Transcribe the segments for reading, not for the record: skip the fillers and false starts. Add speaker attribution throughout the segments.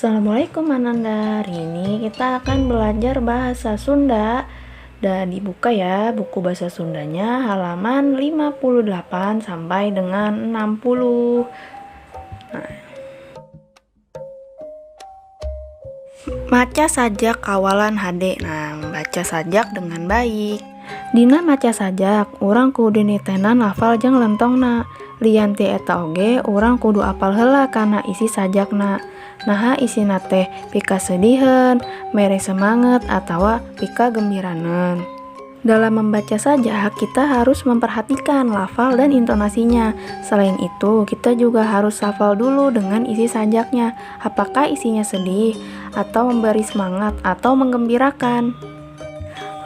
Speaker 1: Assalamualaikum Ananda. Hari ini kita akan belajar bahasa Sunda. Dan dibuka ya buku bahasa Sundanya halaman 58 sampai dengan 60. Nah, maca sajak kawalan hade. Nah, membaca sajak dengan baik. Dina maca sajak, urang kudu nitenan lafal jeung lentongna. Lian ti eta oge, urang kudu apal heula kana isi sajakna. Naha isina teh pika sediheun, mere semangat, atawa pika gembiraneun. Dalam membaca sajak, kita harus memperhatikan lafal dan intonasinya. Selain itu, kita juga harus hafal dulu dengan isi sajaknya. Apakah isinya sedih, atau memberi semangat, atau menggembirakan.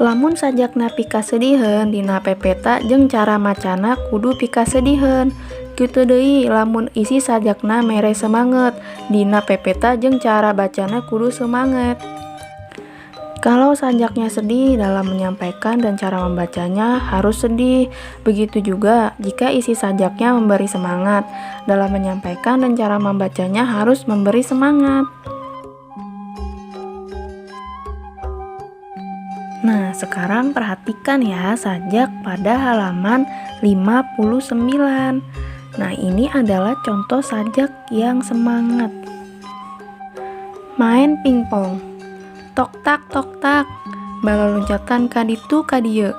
Speaker 1: Lamun sajakna pika sediheun dina pepeta jeung cara macana kudu pika sediheun. Kitu deui lamun isi sajakna mere semangat dina pepeta jeung cara bacana kudu semangat. Kalau sajaknya sedih, dalam menyampaikan dan cara membacanya harus sedih. Begitu juga jika isi sajaknya memberi semangat, dalam menyampaikan dan cara membacanya harus memberi semangat. Nah, sekarang perhatikan ya sajak pada halaman 59. Nah, ini adalah contoh sajak yang semangat. Main pingpong. Tok tak, bala loncatan kaditu kadieu.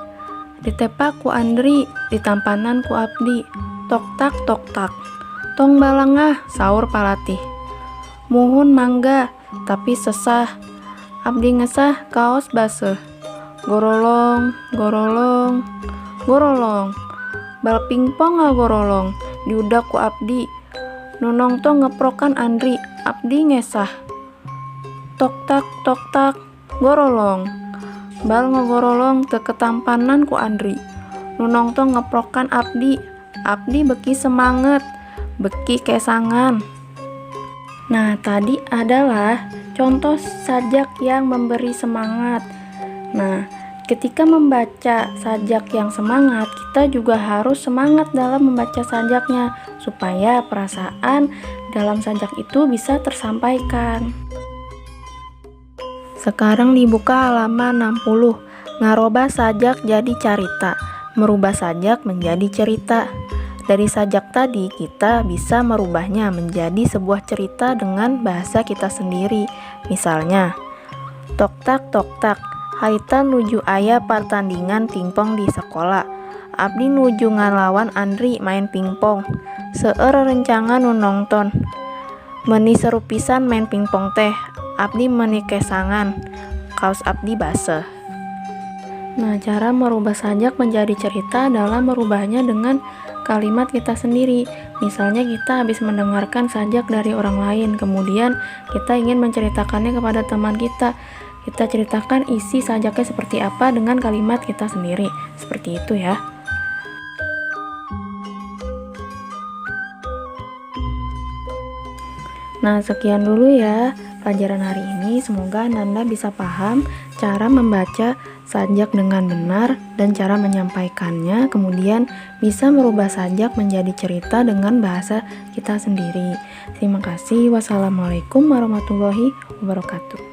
Speaker 1: Ditepak ku Andri, ditampanan ku Abdi. Tok tak. Tong balangah, saur palatih. Muhun mangga, tapi sesah. Abdi ngesah kaos baseuh. Gorolong, bal pingpong gorolong, diudak ku Abdi. Nunong to ngeprokan Andri, Abdi ngesah. Tok tak, gorolong, bal ngegorolong teu ketampanan ku Andri. Nunong to ngeprokan Abdi, Abdi beki semangat, beki kesangan. Nah, tadi adalah contoh sajak yang memberi semangat. Nah, ketika membaca sajak yang semangat, kita juga harus semangat dalam membaca sajaknya supaya perasaan dalam sajak itu bisa tersampaikan. Sekarang dibuka halaman 60. Ngarobah sajak jadi carita, merubah sajak menjadi cerita. Dari sajak tadi kita bisa merubahnya menjadi sebuah cerita dengan bahasa kita sendiri. Misalnya, tok tak, Haita nuju aya pertandingan pingpong di sekolah. Abdi nuju ngalawan Andri main pingpong. Seueur rencangan nu nongton. Meuni seru pisan main pingpong teh. Abdi meuni kesangan. Kaos Abdi baseuh. Nah, cara merubah sajak menjadi cerita adalah merubahnya dengan kalimat kita sendiri. Misalnya kita habis mendengarkan sajak dari orang lain, kemudian kita ingin menceritakannya kepada teman kita. Kita ceritakan isi sajaknya seperti apa dengan kalimat kita sendiri. Seperti itu ya. Nah, sekian dulu ya pelajaran hari ini. Semoga Nanda bisa paham cara membaca sajak dengan benar dan cara menyampaikannya. Kemudian bisa merubah sajak menjadi cerita dengan bahasa kita sendiri. Terima kasih. Wassalamualaikum warahmatullahi wabarakatuh.